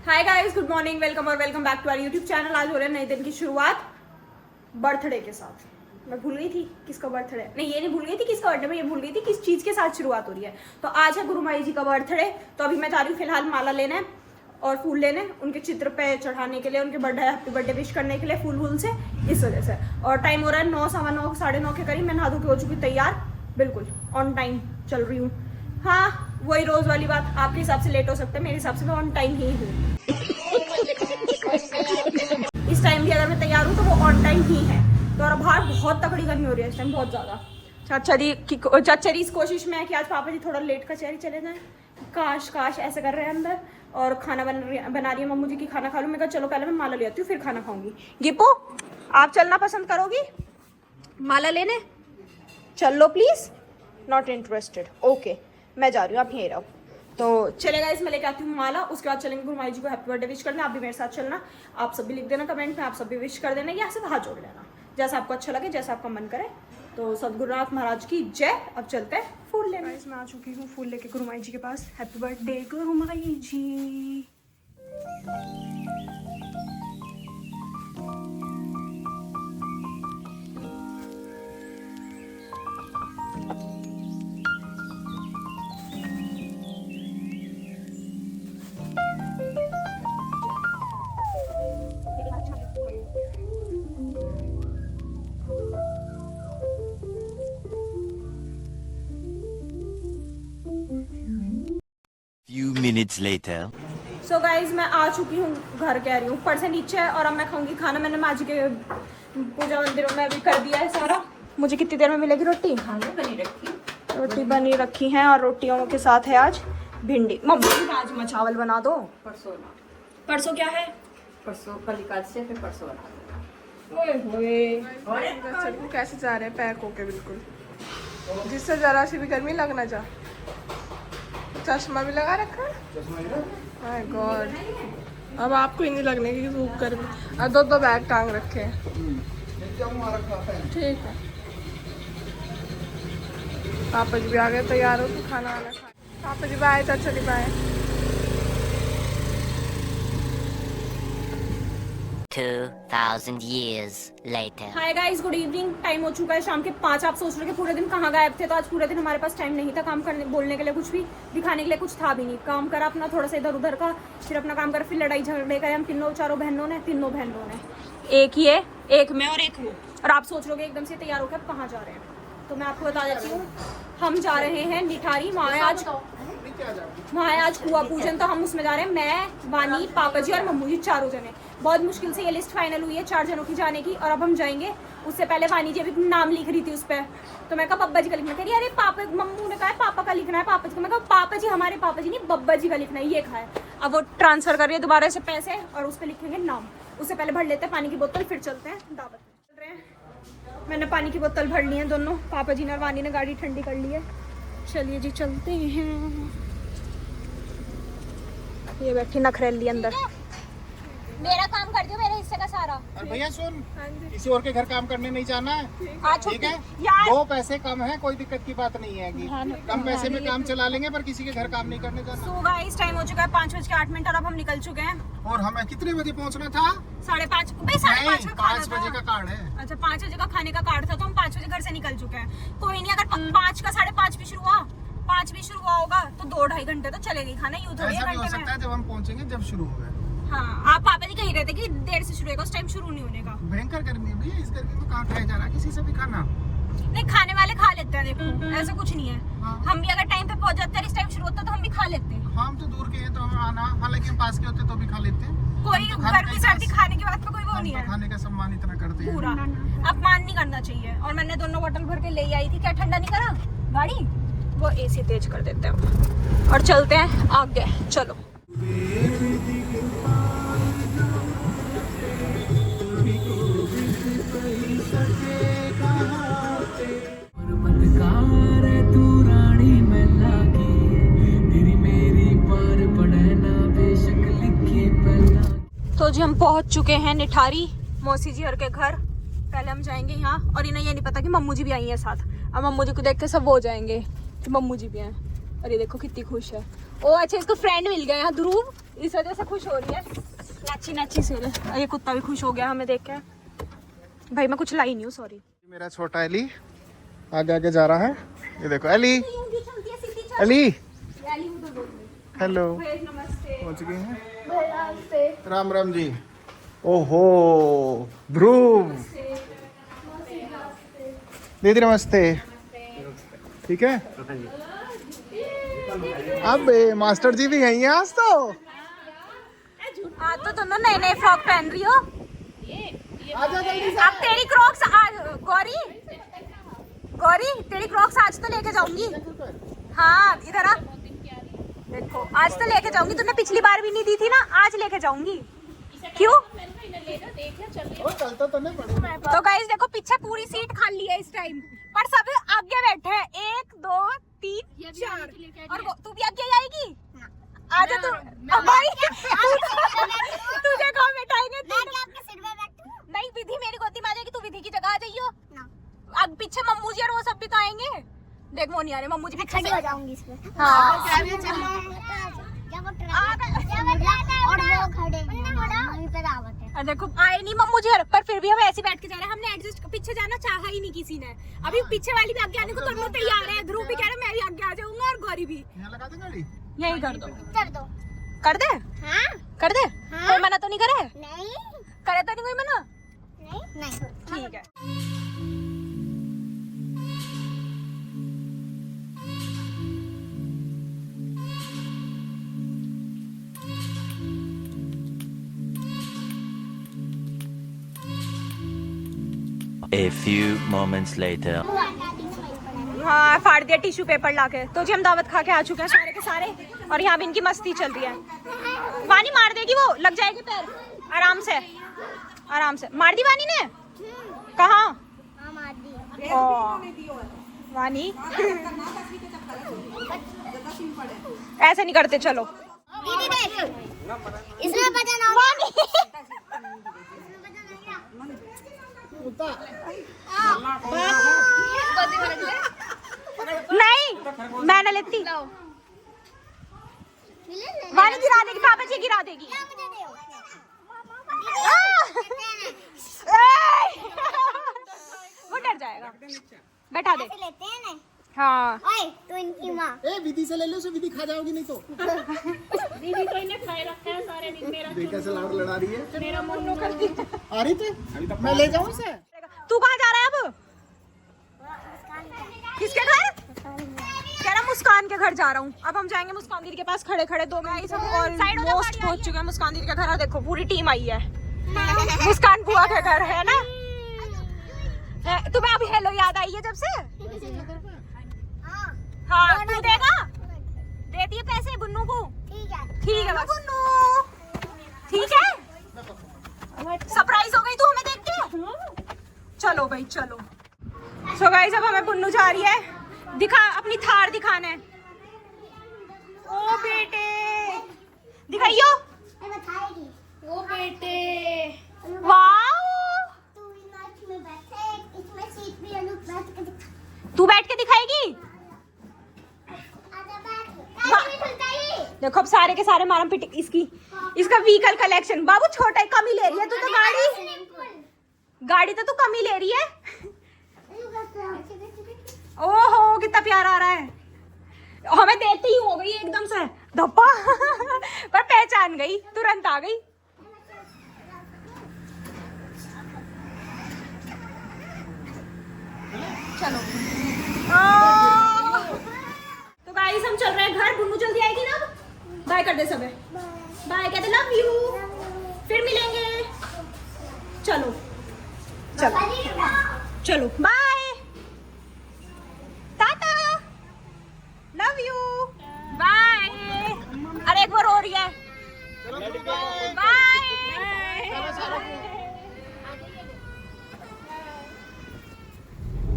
Hi guys, good morning, welcome back to our YouTube channel. आज हो रहा है नए दिन की शुरुआत बर्थडे के साथ। मैं भूल गई थी किसका बर्थडे, नहीं ये नहीं भूल गई थी किसका बर्थडे, मैं ये भूल गई थी किस चीज़ के साथ शुरुआत हो रही है। तो आज है गुरु माई जी का बर्थडे। तो अभी मैं जा रही हूँ फिलहाल माला लेने और फूल लेने, उनके चित्र पे चढ़ाने के लिए, उनके बर्थडे हैप्पी बर्थडे विश करने के लिए फूल से, इस वजह से। और टाइम हो रहा है 9, 9:15, 9:30 के करीब। मैं नहा धो के हो चुकी तैयार, बिल्कुल ऑन टाइम चल रही हूँ। हाँ, वही रोज वाली बात, आपके हिसाब से लेट हो सकते हैं, मेरे हिसाब से मैं ऑन टाइम ही हूँ। इस टाइम भी अगर मैं तैयार हूँ तो वो ऑन टाइम ही है। तो और बाहर बहुत तगड़ी गर्मी हो रही है इस टाइम, बहुत ज्यादा। चचरी इस कोशिश में है कि आज पापा जी थोड़ा लेट कचहरी चले जाएं। काश ऐसे कर रहे हैं अंदर। और खाना बना रही है मम्मू जी की, खाना खा लूँ। मैं कहा चलो पहले मैं माला ले आती हूँ फिर खाना खाऊंगी। गिप्पो, आप चलना पसंद करोगी माला लेने? चल लो प्लीज। नॉट इंटरेस्टेड, ओके मैं जा रही हूँ, आप यहीं रहो। तो चलेगा, इसमें लेके आती हूँ माला, उसके बाद चलेंगे गुरु माई जी को हैप्पी बर्थडे विश करने। आप भी मेरे साथ चलना, आप सब भी लिख देना कमेंट में, आप सब भी विश कर देना या सिर्फ हाथ जोड़ लेना, जैसा आपको अच्छा लगे, जैसा आपका मन करे। तो सदगुरुनाथ महाराज की जय। अब चलते हैं फूल लेने। मैं आ चुकी हूँ फूल लेके गुरु माई जी के पास। हैप्पी बर्थडे गुरु माई जी। Few minutes later. So guys मैं आ चुकी हूँ घर, कह रही हूँ ऊपर से नीचे, और अब मैं खाऊंगी खाना। मैंने माँ जी के पूजा मंदिरों में भी कर दिया है सारा। मुझे कितनी देर में मिलेगी रोटी? रोटी बनी रखी है, और रोटियों के साथ है आज भिंडी। मम्मी राजमा चावल बना दो। परसों क्या है? परसों कल एकादशी, फिर परसों बना को कैसे जा रहे हैं पैक होके बिल्कुल, जिससे जरा सी भी गर्मी लगना जा। चश्मा भी लगा रखा है। माय गॉड, अब आपको ही नहीं लगने की धूप गर्मी। और दो बैग टांग रखे हैं। ठीक है, पापा जी भी आ गए, तैयार हो के खाना वाना खाए। पापा जी बाय, चाचा जी bye. 2000 years later. Hi guys, good evening. Time हो चुका है शाम के 5। आप सोच रहे कि पूरे दिन कहाँ गायब थे? तो आज पूरे दिन हमारे पास टाइम नहीं था काम करने, बोलने के लिए कुछ भी, दिखाने के लिए कुछ था भी नहीं। काम करा अपना थोड़ा सा इधर उधर का, फिर अपना काम करा, फिर लड़ाई झगड़े करे हम तीनों बहनों ने। एक ये, एक मैं और एक वो। और आप सोच रहे एकदम से तैयार होकर कहाँ जा रहे हैं, तो मैं आपको बता देती हूँ। हम जा रहे हैं निठारी, वहाँ आज हुआ पूजन, तो हम उसमें जा रहे हैं। मैं, वानी, पापा जी और मम्मू जी, चारों जने। बहुत मुश्किल से ये लिस्ट फाइनल हुई है 4 जनों की जाने की, और अब हम जाएंगे। उससे पहले वानी जी अभी नाम लिख रही थी उस पर, तो मैं कहा पब्बा जी का लिखना। कह रही अरे पापा, मम्मू ने कहा पापा का लिखना है, पापा जी का। मैं कहा पापा जी, हमारे पापा जी नहीं, बब्बा जी का लिखना है, ये कहा है। अब वो ट्रांसफर कर रही है दोबारा से पैसे, और उस पर लिखेंगे नाम। उससे पहले भर लेते हैं पानी की बोतल, फिर चलते हैं दावत। चल रहे हैं, मैंने पानी की बोतल भर ली है दोनों, पापा जी ने और वानी ने गाड़ी ठंडी कर ली है। चलिए जी चलते हैं। ये बैठी नखरेली अंदर। मेरा काम कर दियो, मेरे हिस्से का सारा। और भैया सुन, किसी और के घर काम करने नहीं जाना है, ठीक है? यार 2 पैसे कम है, कोई दिक्कत की बात नहीं है। कम पैसे में काम चला लेंगे, पर किसी के घर काम नहीं करने जाना। सो गाइस, टाइम हो चुका है 5:08, और अब हम निकल चुके हैं। और हमें कितने बजे पहुंचना था? 5:30। भाई 5:30 का 5 बजे का कार्ड है। अच्छा, 5 बजे का खाने का कार्ड था, तो हम 5 बजे घर से निकल चुके हैं। कोई नहीं, अगर 5 का 5:30 भी शुरू हुआ, 5 भी शुरू हुआ होगा, तो 2-2.5 घंटे तो चलेगी खाना। यूँ थोड़ी ऐसा भी हो घंटे सकता है जब हम पहुंचेंगे जब शुरू हो गए। हाँ, आप पापा जी कह रहे थे कि देर से शुरू होगा, उस टाइम शुरू नहीं होने का। भयंकर गर्मी है भैया, इस गर्मी में कहाँ खाया जा रहा है किसी से भी खाना? नहीं, खाने वाले खा लेते हैं, देखो ऐसा कुछ नहीं है। हम भी अगर टाइम पे पहुंच जाते हैं, इस टाइम शुरू होता तो हम भी खा लेते हैं। हम तो दूर के हैं तो हम आना, हालांकि हम पास के होते तो भी खा लेते हैं। कोई गर्मी सर्दी खाने की बात में कोई वो नहीं है। खाने का सम्मान इतना करते हैं, पूरा अपमान नहीं करना चाहिए। और मैंने दोनों बोतल भर के ले आई थी, क्या ठंडा नहीं करा गाड़ी? वो एसी तेज कर देते हैं। और चलते हैं आगे, चलो। तो जी हम पहुंच चुके हैं निठारी, मौसी जी और के घर। पहले हम जाएंगे यहाँ, और इन्हें ये नहीं पता कि मम्मू जी भी आई हैं साथ। अब मम्मू जी को देख के सब हो जाएंगे कि मम्मू जी भी हैं। और ये देखो कितनी खुश है। ओ अच्छा, इसको फ्रेंड मिल गया यहाँ, ध्रुव। इस वजह से खुश हो रही है, नाची नाची से। और ये कुत्ता भी खुश हो गया हमें देख के। भाई मैं कुछ लाई नहीं हूँ, सॉरी। मेरा छोटा एली आगे आगे जा रहा है। ये देखो एली, एली हेलो, पहुंच गए हैं। राम राम जी। ओहो ध्रुव दीदी नमस्ते। ठीक है। अब मास्टर जी भी यही हैं आज तो। आज तो तुम नए नए फ्रॉक पहन रही हो। आजा जल्दी से। अब तेरी क्रॉक्स गौरी, गौरी तेरी क्रॉक्स आज तो लेके जाऊंगी। हाँ इधर आ, देखो आज तो लेके जाऊंगी। तूने पिछली बार भी नहीं दी थी ना, आज लेके जाऊंगी। क्यों? चलता तो नहीं पड़ेगा। तो गाइस देखो पीछे पूरी सीट खाली है इस टाइम, पर सब आगे बैठे हैं। 1 2 3 4 और तू भी आगे आएगी। आजा तू। भाई तुझे कहाँ बैठाएंगे? नहीं विधि मेरी गोदी में आ जाएगी, तू विधि की जगह आ जाइयो। अब पीछे मम्मू जी और वो सब भी तो आएंगे। देख वो नहीं आ रहे, मम्मू जी पीछे से। जाऊंगी इसमें। हाँ और वो खड़े वहीं पे दावत है। और देखो आए नहीं मम्मू जी, पर फिर भी हम ऐसे बैठ के जा रहे हैं। हमने एडजस्ट पीछे जाना चाहा ही नहीं किसी ने। अभी पीछे वाली भी आगे आने को दोनों तैयार है। ध्रुव भी कह रहे मैं भी आगे आ जाऊंगा और गौरी भी। यहाँ लगा दे गाड़ी। यही कर दो, कर दो। कर दे, हाँ कर दे। कोई मना तो नहीं करे? नहीं करे तो नहीं कोई मना? नहीं ठीक है। A few moments later. हाँ फाड़ दिया टिश्यू पेपर लाके। तो जी हम दावत खा के आ चुके हैं सारे के सारे, और यहाँ भी इनकी मस्ती चल रही है। वानी मार देगी, वो लग जाएगी पैर। आराम से आराम से। मार दी वानी ने? कहाँ? वानी ऐसे नहीं करते। चलो दीदी देख, इसमें बजाना नहीं मैं न लेती। वानी गिरा देगी, पापा जी गिरा देगी। वो डर जाएगा, बैठा दे। लेते हैं ना। हाँ ओए तू इनकी माँ। ए विधि से ले लो, विधि खा जाओगी नहीं तो। दीदी तो इन्हें खाए रखा है सारे दिन। मेरा देख कैसे लाड़ लड़ा रही है। मेरा मुन्नू करती। आ रही थी मैं ले जाऊं इसे। तू कहाँ जा रहा है अब? किसके घर? कह रहा मुस्कान के घर जा रहा हूँ। अब हम जाएंगे मुस्कान दीदी के पास। खड़े खड़े 2 मिनट सब ऑलमोस्ट पहुंच चुके हैं मुस्कान दीदी का घर। देखो पूरी टीम आई है। मुस्कान बुआ का घर है ना। तुम्हें अभी हेलो याद आई है जब से? हाँ तू देगा? दे दिए पैसे बुन्नू को? ठीक है बुन्नू, ठीक है। सरप्राइज हो गई तू हमें देख के। चलो भाई चलो। सो गाइस अब हमें बुन्नू जा रही है दिखा अपनी थार दिखाने। ओ बेटे दिखाइयो। वो बेटे वाओ इसमें सीट भी है, तू बैठ के दिखाएगी। देखो अब सारे के सारे मारम पिट इसका व्हीकल कलेक्शन। बाबू छोटा ही कम ही ले रही है तू तो। गाड़ी तो तू कम ही ले रही है। ओहो कितना प्यारा आ रहा है। हमें देते ही हो गई एकदम से धप्पा। पर पहचान गई, तुरंत आ गई। चलो तो गाइस हम चल रहे हैं घर। बुन्नू जल्दी आएगी ना। बाय कर दे सबे। बाय कहते लव यू, फिर मिलेंगे। चलो चलो चलो bye tata love you bye. अरे एक बार हो रही है। बाय।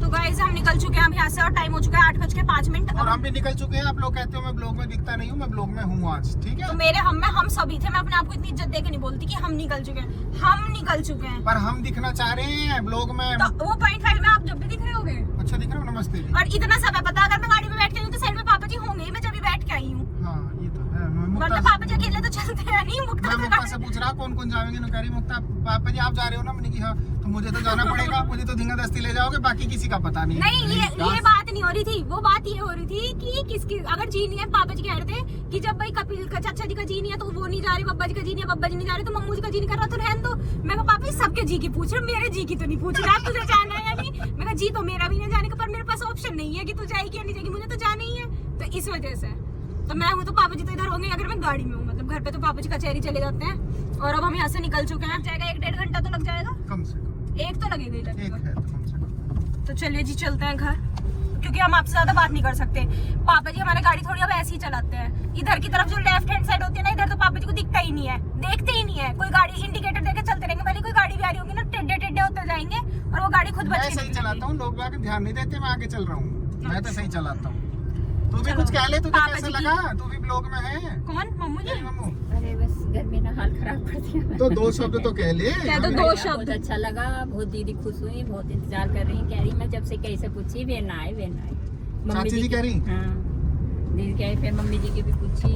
तो गाइस हम निकल चुके हैं अब यहाँ से और टाइम हो चुका है 8:05। और हम भी निकल चुके हैं। आप लोग कहते हो मैं ब्लॉग में दिखता नहीं हूँ, मैं ब्लॉग में हूँ आज। ठीक है तो मेरे हम सभी थे। मैं अपने आप को इतनी इज्जत देके नहीं बोलती कि हम निकल चुके हैं। हम निकल चुके हैं पर हम दिखना चाह रहे हैं ब्लॉग में। तो वो 0.5 में आप जब भी दिख रहे होगे। अच्छा दिख रहा हूँ। नमस्ते जी। और इतना सब है पता, अगर मैं गाड़ी में बैठ के नहीं तो साइड में पापा जी होंगे ही। मैं जब भी बैठ के आई हूँ। हाँ ये तो है। वरना पापा जी अकेले तो चलते हैं नहीं, मुक्ता मैं से मुक्ता से पूछ रहा कौन कौन जाएंगे, नु कह रही मुक्ता पापा जी आप जा रहे हो ना, मैंने कहा हाँ, तो मुझे तो जाना पड़ेगा, मुझे तो धींगा दस्ती ले जाओगे, बाकी किसी का पता नहीं। नहीं, ये बात नहीं हो रही थी, वो बात ये हो रही थी कि किसकी अगर जी नहीं है, पापा जी कह रहे थे कि जब भाई कपिल का चाचा जी का जी नहीं है तो वो नहीं जा रहे, बब्बा जी का जी नहीं है, बब्बा जी नहीं जा रहे, तो मम्मू जी का जी नहीं कर रहा तो रहने दो। मैं कहा पापा सबके जी की पूछ रहे, मेरे जी की तो नहीं पूछ रहे, आप तुझे जाना है या नहीं। मैं कहा जी तो मेरा भी नहीं जाने का, पर मेरे पास ऑप्शन नहीं है कि तू जाएगी या नहीं जाएगी, मुझे तो जाना ही है। तो इस वजह से तो मैं हूँ तो पापा जी तो इधर होंगे, अगर मैं गाड़ी में हूँ, मतलब घर पे तो पापा जी कचहरी चले जाते हैं। और अब हम यहाँ से निकल चुके हैं, जाएगा 1-1.5 घंटा तो लग जाएगा, कम से कम एक तो लगेगा ही एक लगेगा। है तो कम से कम। तो चलिए जी चलते हैं घर, क्योंकि हम आपसे ज्यादा बात नहीं कर सकते। पापा जी हमारे गाड़ी थोड़ी अब ऐसे ही चलाते हैं, इधर की तरफ जो लेफ्ट हैंड साइड होती है ना, इधर तो पापा जी को दिखता ही नहीं है, देखते ही नहीं है। कोई गाड़ी इंडिकेटर देके चलते रहेंगे, भले कोई गाड़ी भी आ रही होगी ना, टेढ़े टेढ़े होते जाएंगे और वो गाड़ी खुद मैं बच के सही निकलेगी। चलाता हूँ, लोग बाग ध्यान नहीं देते, मैं आगे चल रहा हूँ, मैं तो सही चलाता हूँ। तू भी कुछ कह ले, तुझे पापा कैसा जी की- लगा? तू भी ब्लॉग में है। कौन मम्मू जी? तेरी मम्मू अरे बस घर में ना हाल खराब कर दिया। तो 2 शब्द तो कह ले। क्या तो हमें- 2 बहुत शब्द। अच्छा लगा, बहुत दीदी खुश हुई, बहुत इंतजार कर रही, कह रही मैं जब से कैसे पूछी वे ना आए वे ना आए। चाची जी कह रही? हाँ दीदी कह रही, फिर मम्मी जी की भी पूछी,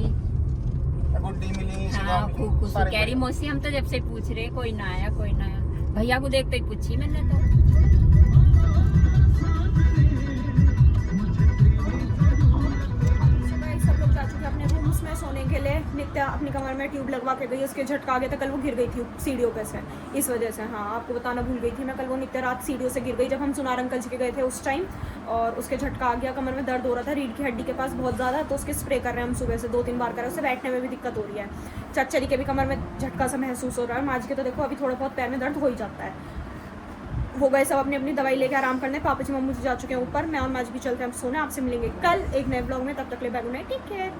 गुड्डी मिली, शिवा हाँ मिली, खूब खुश सारे कह रही बढ़िया। मौसी हम तो जब से पूछ रहे कोई ना आया कोई ना आया। भैया को देखते ही पूछी मैंने तो। सब लोग जा चुके अपने रूम्स में सोने के लिए। नित्या अपनी कमर में ट्यूब लगवा के गई, उसके झटका आ गया था, कल वो गिर गई थी सीढ़ियों पे से, इस वजह से। हाँ आपको बताना भूल गई थी मैं, कल वो नित्या रात सीढ़ियों से गिर गई जब हम सुनार अंकल जी के गए थे उस टाइम, और उसके झटका आ गया, कमर में दर्द हो रहा था रीढ़ की हड्डी के पास बहुत ज़्यादा, तो उसके स्प्रे कर रहे हैं हम सुबह से 2-3 बार कर रहे हैं, उससे बैठने में भी दिक्कत हो रही है। चच्चरी के भी कमर में झटका सा महसूस हो रहा है, माज के तो देखो अभी थोड़ा बहुत पैर में दर्द हो ही जाता है। हो गए सब अपनी अपनी दवाई लेके आराम करने, पापा जी मम्मी जी जा चुके हैं ऊपर, मैं और माज भी चलते हैं अब सोने। आपसे मिलेंगे कल एक नए ब्लॉग में, तब तक ले bye, good night, take care.